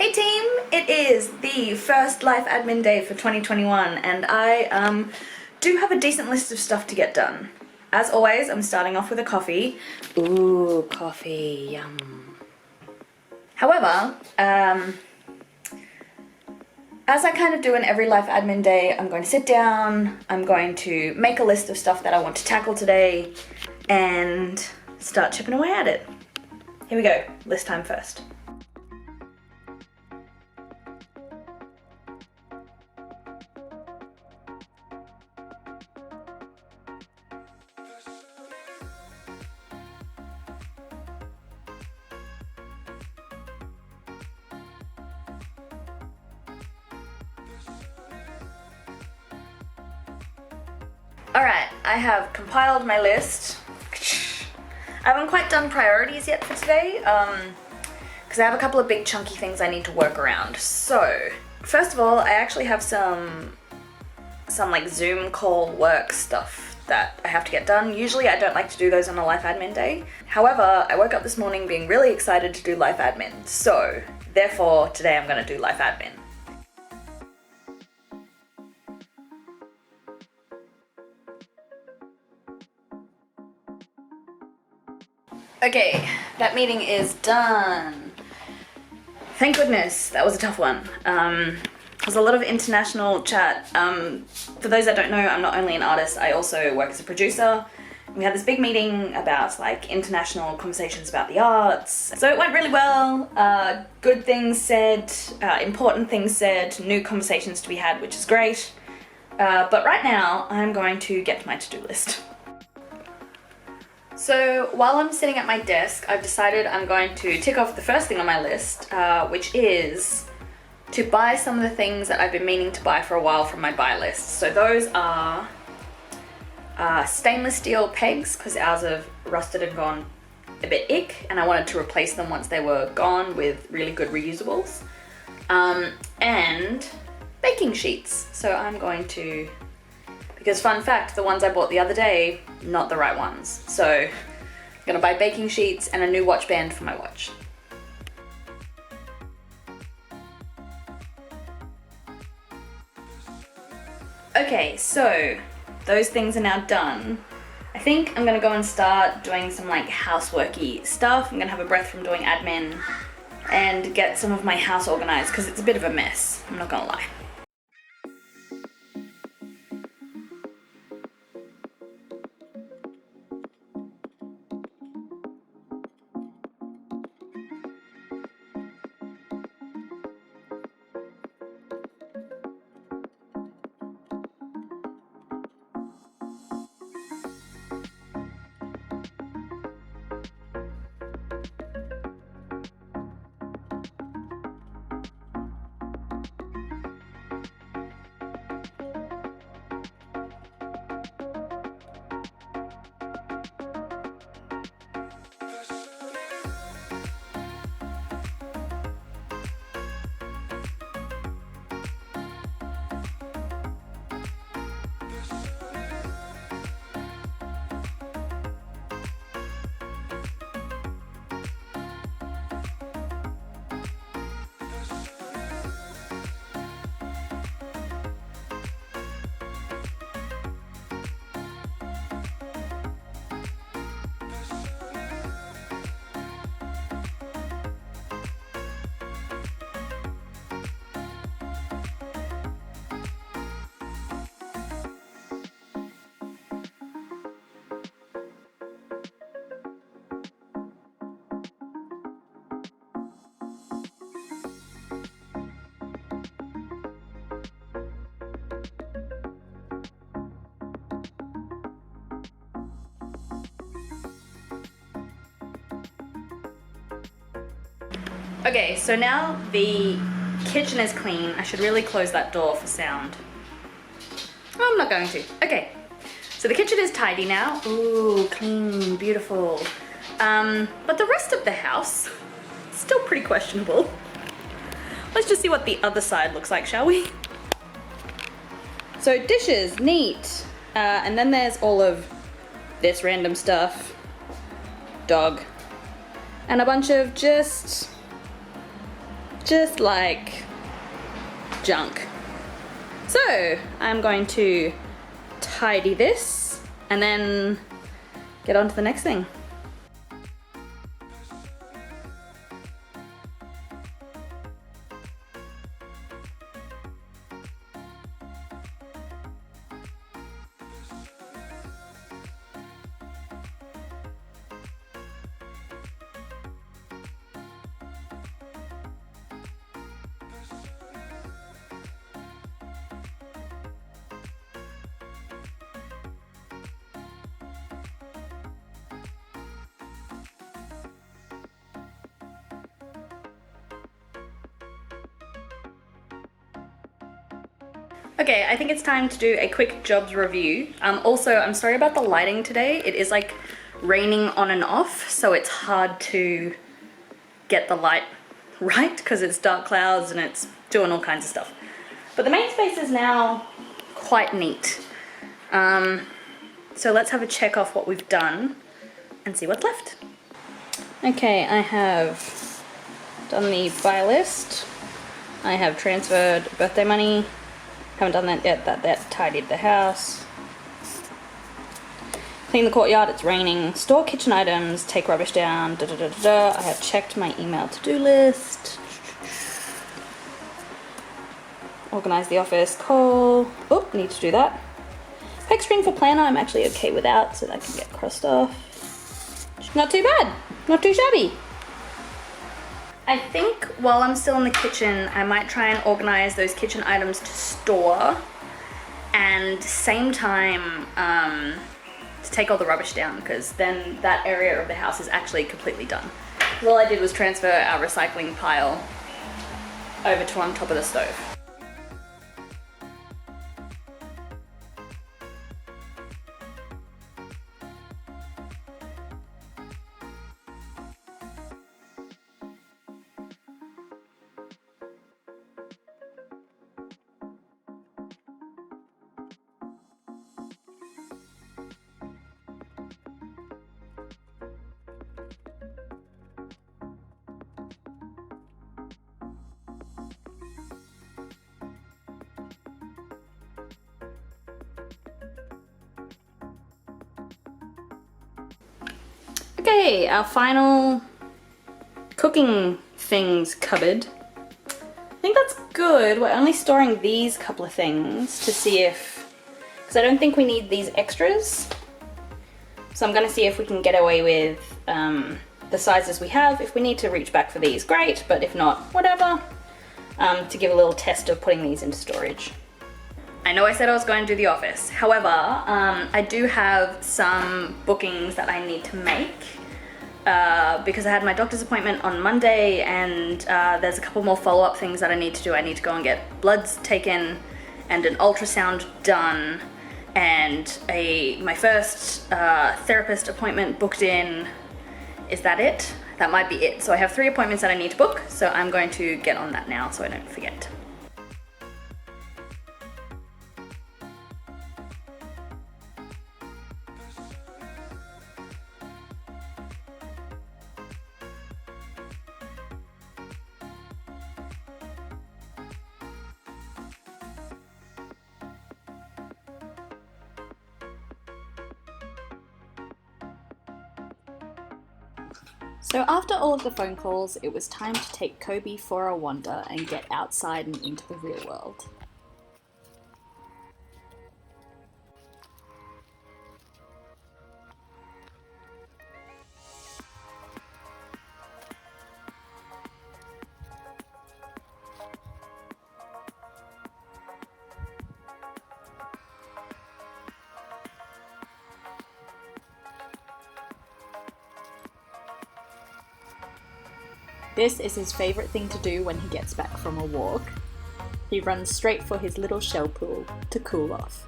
Hey team, it is the first life admin day for 2021 and I do have a decent list of stuff to get done. As always, I'm starting off with a coffee. Ooh, coffee, yum. However, as I kind of do in every life admin day, I'm going to sit down, I'm going to make a list of stuff that I want to tackle today and start chipping away at it. Here we go, list time first. Alright, I have compiled my list. I haven't quite done priorities yet for today, because I have a couple of big chunky things I need to work around. So, first of all, I actually have some like Zoom call work stuff that I have to get done. Usually I don't like to do those on a life admin day. However, I woke up this morning being really excited to do life admin. So, therefore, today I'm going to do life admin. Okay, that meeting is done. Thank goodness, that was a tough one. There's a lot of international chat. For those that don't know, I'm not only an artist, I also work as a producer. We had this big meeting about like international conversations about the arts. So it went really well, good things said, important things said, new conversations to be had, which is great. But right now, I'm going to get to my to-do list. So while I'm sitting at my desk, I've decided I'm going to tick off the first thing on my list, which is to buy some of the things that I've been meaning to buy for a while from my buy list. So those are stainless steel pegs, because ours have rusted and gone a bit ick, and I wanted to replace them once they were gone with really good reusables. And baking sheets. So I'm going to, because fun fact, the ones I bought the other day, not the right ones. So I'm gonna buy baking sheets and a new watch band for my watch. Okay, so those things are now done. I think I'm gonna go and start doing some like houseworky stuff. I'm gonna have a breath from doing admin and get some of my house organized because it's a bit of a mess, I'm not gonna lie. Okay, so now the kitchen is clean. I should really close that door for sound. Oh, I'm not going to. Okay, so the kitchen is tidy now. Ooh, clean, beautiful. But the rest of the house, still pretty questionable. Let's just see what the other side looks like, shall we? So dishes, neat. And then there's all of this random stuff. Dog. And a bunch of just just like junk. So I'm going to tidy this and then get on to the next thing. Okay, I think it's time to do a quick jobs review. Also, I'm sorry about the lighting today. It is like raining on and off, so it's hard to get the light right because it's dark clouds and it's doing all kinds of stuff. But the main space is now quite neat. So let's have a check off what we've done and see what's left. Okay, I have done the buy list. I have transferred birthday money. Haven't done that yet. That tidied the house. Clean the courtyard, it's raining. Store kitchen items, take rubbish down, da da da da da. I have checked my email to-do list. Organize the office, call. Oh, need to do that. Pack string for planner, I'm actually okay without, so that can get crossed off. Not too bad, not too shabby. I think while I'm still in the kitchen, I might try and organize those kitchen items to store and same time to take all the rubbish down, because then that area of the house is actually completely done. All I did was transfer our recycling pile over to on top of the stove. Okay, our final cooking things cupboard. I think that's good. We're only storing these couple of things to see if, because I don't think we need these extras. So I'm gonna see if we can get away with the sizes we have. If we need to reach back for these, great, but if not, whatever. To give a little test of putting these into storage. I know I said I was going to do the office. However, I do have some bookings that I need to make because I had my doctor's appointment on Monday and there's a couple more follow-up things that I need to do. I need to go and get bloods taken and an ultrasound done and my first therapist appointment booked in. Is that it? That might be it. So I have 3 appointments that I need to book, so I'm going to get on that now so I don't forget. So after all of the phone calls, it was time to take Kobe for a wander and get outside and into the real world. This is his favourite thing to do when he gets back from a walk. He runs straight for his little shell pool to cool off.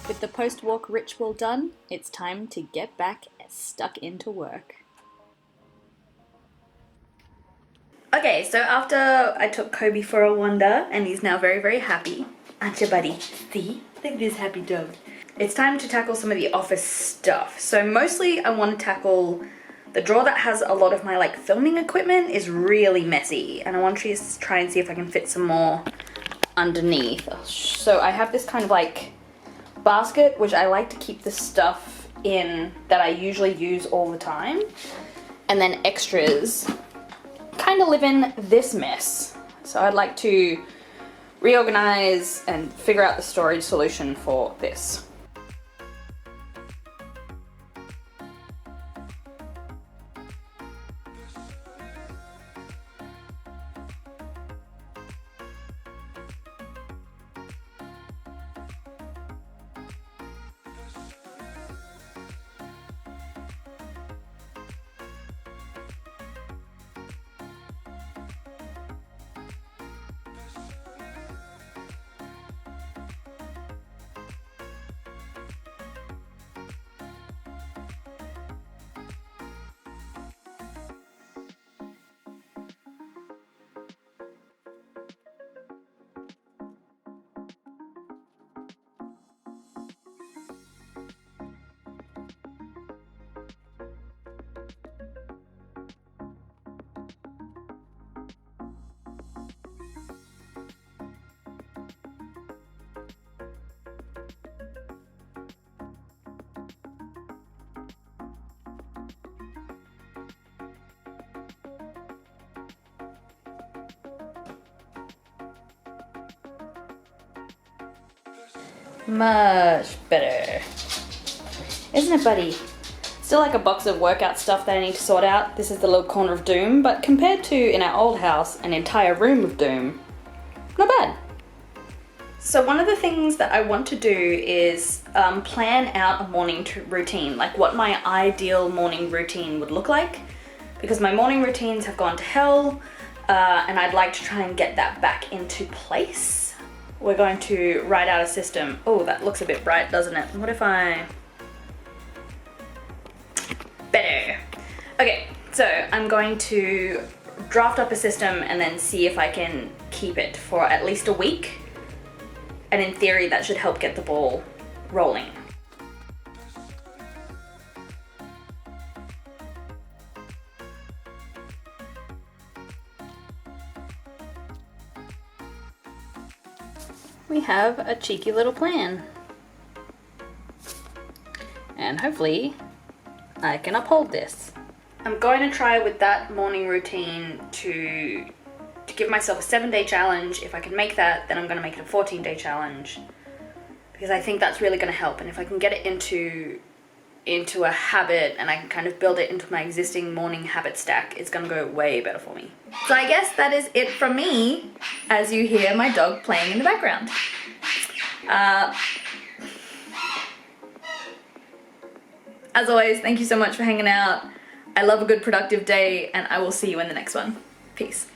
With the post-walk ritual done, it's time to get back stuck into work. Okay, so after I took Kobe for a wander, and he's now very, very happy. Aren't you, buddy? See? Look at this happy dog. It's time to tackle some of the office stuff. So mostly I want to tackle the drawer that has a lot of my like filming equipment is really messy, and I want to try and see if I can fit some more underneath. So I have this kind of like basket, which I like to keep the stuff in that I usually use all the time, and then extras kind of live in this mess. So I'd like to reorganize and figure out the storage solution for this. Much better. Isn't it, buddy? Still like a box of workout stuff that I need to sort out. This is the little corner of doom, but compared to in our old house, an entire room of doom, not bad. So one of the things that I want to do is plan out a morning routine, like what my ideal morning routine would look like, because my morning routines have gone to hell, and I'd like to try and get that back into place. We're going to write out a system. Oh, that looks a bit bright, doesn't it? What if I... Better. Okay, so I'm going to draft up a system and then see if I can keep it for at least a week. And in theory, that should help get the ball rolling. We have a cheeky little plan. And hopefully I can uphold this. I'm going to try with that morning routine to give myself a 7-day challenge. If I can make that, then I'm going to make it a 14-day challenge, because I think that's really going to help. And if I can get it into a habit and I can kind of build it into my existing morning habit stack, it's going to go way better for me. So I guess that is it from me, as you hear my dog playing in the background. As always, thank you so much for hanging out. I love a good productive day, and I will see you in the next one. Peace.